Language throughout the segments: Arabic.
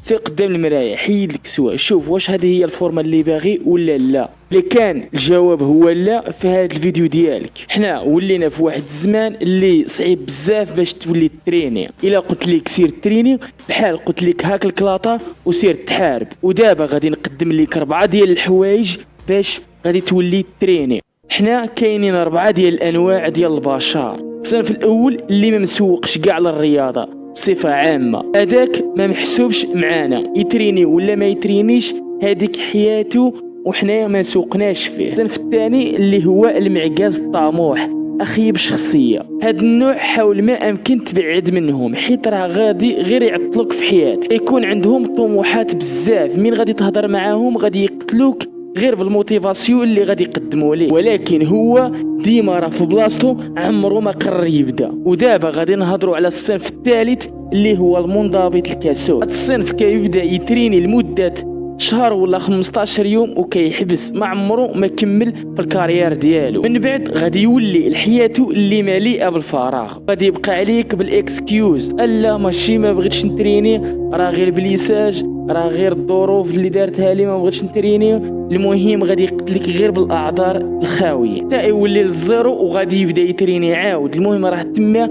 سير قدام المرايه، حيد الكسوه، شوف واش هذه هي الفورمه اللي باغي ولا لا. اللي كان الجواب هو لا، في هذا الفيديو ديالك حنا ولينا في واحد الزمان اللي صعيب بزاف باش تولي تريني. الا قلت لك سير تريني بحال قلت لك هاك الكلاطه وسير تحارب. ودابا غادي نقدم لك 4 ديال الحوايج باش غادي تولي تريني. حنا كاينين 4 ديال الانواع ديال البشر. الصنف الاول اللي ما مسوقش كاع للرياضه بصفه عامه، هذاك ما محسوبش معانا، يتريني ولا ما يترينيش هذيك حياته وحنا ما سوقناش فيه. الصنف الثاني اللي هو المعكاز الطموح، اخيب شخصيه. هاد النوع حاول ما امكن تبعد منهم، حيت راه غادي غير يعطلوك في حياتك. يكون عندهم طموحات بزاف، من غادي تهضر معاهم غادي يقتلوك غير بالموتيفاسيون اللي غادي يقدموا ليه، ولكن هو ديما راه في بلاصتو، عمره ما قرر يبدا. ودابا غادي نهضروا على الصنف الثالث اللي هو المنضبط الكسول. هذا الصنف كيبدا يتريني لمده شهر ولا 15 يوم وكيحبس، ما عمره ما كمل في الكارير ديالو. من بعد غادي يولي حياته اللي مليئه بالفراغ، غادي يبقى عليك بالاكسكيوز، الا ماشي ما بغيتش نتريني، راه غير بليساج، راه غير الظروف اللي دارتها لي ما بغيتش نتريني. المهم غادي يقتلك غير بالاعذار الخاويه حتى يولي للزيرو وغادي يبدا يتريني عاود. المهم راه تما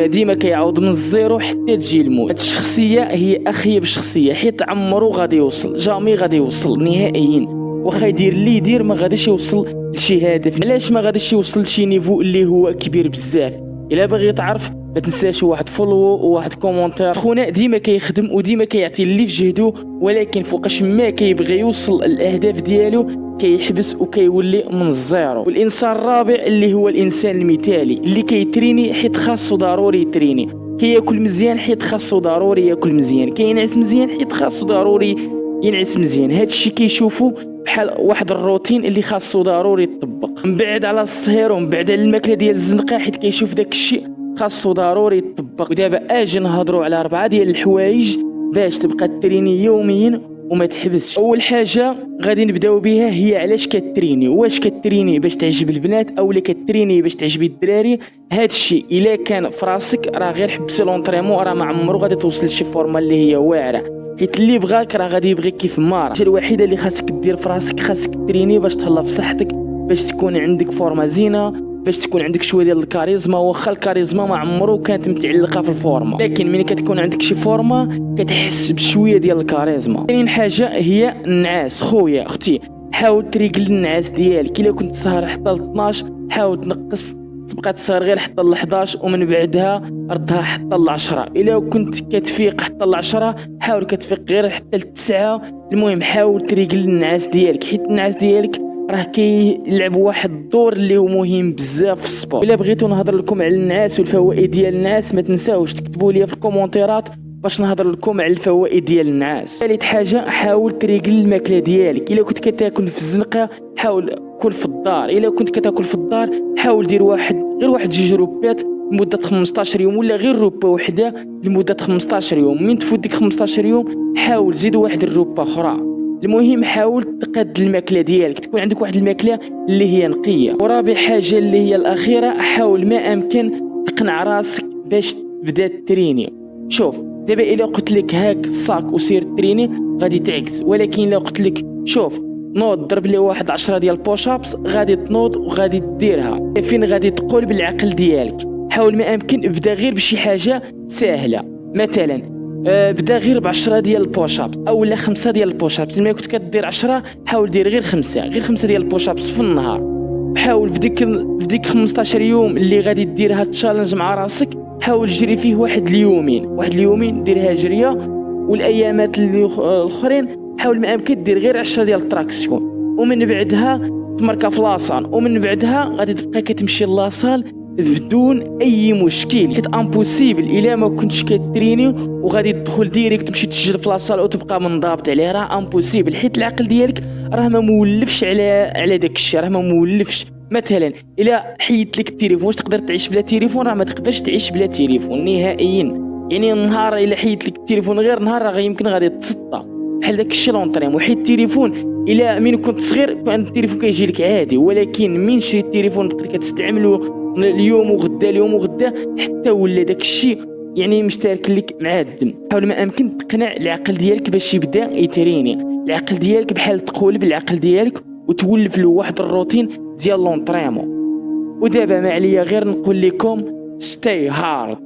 ديما كيعاود من الزيرو حتى تجي الموت. هاد الشخصيه هي اخيب شخصيه، حيت عمرو غادي يوصل، جامي غادي يوصل نهائيا. واخا يدير اللي يدير ما غاديش يوصل لشي هدف. علاش ما غاديش يوصل لشي نيفو اللي هو كبير بزاف؟ الا باغي تعرف ما تنساش واحد فولو وواحد كومونتير. خونا ديما كيخدم وديما كيعطي اللي في جهده، ولكن فوقاش ما كيبغي يوصل الاهداف ديالو كيحبس وكيولي من الزيرو. والانسان الرابع اللي هو الانسان المثالي، اللي كيتريني حيت خاصو ضروري يتريني، كياكل مزيان حيت خاصو ضروري ياكل مزيان، كينعس مزيان حيت خاصو ضروري ينعس مزيان. هادشي كيشوفو بحال واحد الروتين اللي خاصو ضروري يطبق. من بعد على الصهير ومن بعد على الماكله ديال الزنقه، حيت كيشوف داك الشيء خاصو ضروري يطبق. ودابا اجي نهضروا على 4 ديال الحوايج باش تبقى تريني يوميا وما تحبسش. اول حاجه غادي نبداو بها هي علاش كتريني. واش كتريني باش تعجب البنات اولا كتريني باش تعجبي الدراري؟ هادشي الا كان في راسك راه غير حبسي لونطريمون، راه ما عمرو غادي توصل لشي فورمه اللي هي واعره، حيت اللي بغاك راه غادي يبغيك كيف ما راه. الحاجه الوحيده اللي خاصك دير في راسك خاصك تريني باش تهلا في صحتك، باش تكون عندك فورمه زينه، باش تكون عندك شويه ديال الكاريزما. واخا الكاريزما ما عمرو كانت متعلقه في الفورمه، لكن ملي كتكون عندك شي فورمه كتحس بشويه ديال الكاريزما. ثاني حاجه هي النعاس. خويا اختي حاول تريقل النعاس ديالك. الا كنت تسهر حتى ل 12 حاول تنقص، تبقى تسهر غير حتى ل 11 ومن بعدها ردها حتى ل 10. الا كنت كتفيق حتى ل 10 حاول كتفيق غير حتى ل 9. المهم حاول تريقل النعاس ديالك، حيت النعاس ديالك راه كيلعب واحد الدور اللي هو مهم بزاف في السبور. الا بغيتو نهضر لكم على النعاس والفوائد ديال النعاس ما تنساوش تكتبوا لي في الكومونتيرات باش نهضر لكم على الفوائد ديال النعاس. ثالث حاجه حاول تريقل الماكله ديالك. الا كنت كتاكل في الزنقه حاول كل في الدار. الا كنت كتاكل في الدار حاول دير غير واحد 2 روبات لمده 15 يوم، ولا غير روبه وحده لمده 15 يوم. من تفوت ديك 15 يوم حاول زيد واحد الروبه اخرى. المهم حاول تقاد الماكله ديالك، تكون عندك واحد الماكله اللي هي نقيه. ورابع حاجه اللي هي الاخيره، حاول ما امكن تقنع راسك باش تبدا تريني. شوف دابا الا قلت لك هاك الصاك وسير تريني غادي تعكس، ولكن الا قلت لك شوف نوض ضرب لي واحد 10 ديال بوش ابس غادي تنوض وغادي ديرها. فين غادي تقول بالعقل ديالك. حاول ما امكن ابدا غير بشي حاجه سهله، مثلا بدا غير ب10 ديال البوش ابس اولا 5 ديال البوش ابس. ملي كنت كدير 10 حاول دير غير 5 ديال البوش ابس في النهار. حاول في ديك 15 يوم اللي غادي دير هاد التشالنج مع راسك حاول جري فيه واحد اليومين ديرها جريه. والايامات اللي الاخرين حاول ما امكن دير غير 10 ديال التراكسيون، ومن بعدها تمركا في لاصال، ومن بعدها غادي تبقى كتمشي لاصال بدون اي مشكل. حيت امبوسيبل الا ما كنتش كتريني وغادي تدخل ديريكت تمشي تسجل في لاصال وتبقى منضبط عليه، راه امبوسيبل. حيت العقل ديالك راه ما مولفش على داك الشيء، راه ما مولفش. مثلا الا حيدت لك التليفون واش تقدر تعيش بلا تليفون؟ راه ما تقدرش تعيش بلا تليفون نهائيا. يعني النهار الا حيدت لك التليفون غير نهار راه يمكن غادي تسطى بحال داك الشيء لونطريم. وحيد التليفون الا من كنت صغير كان التليفون كيجي لك عادي، ولكن من شريت التليفون بقيت كتستعمله اليوم وغدا حتى ولا داك الشيء يعني مشترك لك مع الدم. حاول ما امكن تقنع العقل ديالك باش يبدا يتريني. العقل ديالك بحال تقولب العقل ديالك وتولف له واحد الروتين ديال لونطريمون. ودابا ما عليا غير نقول لكم stay hard.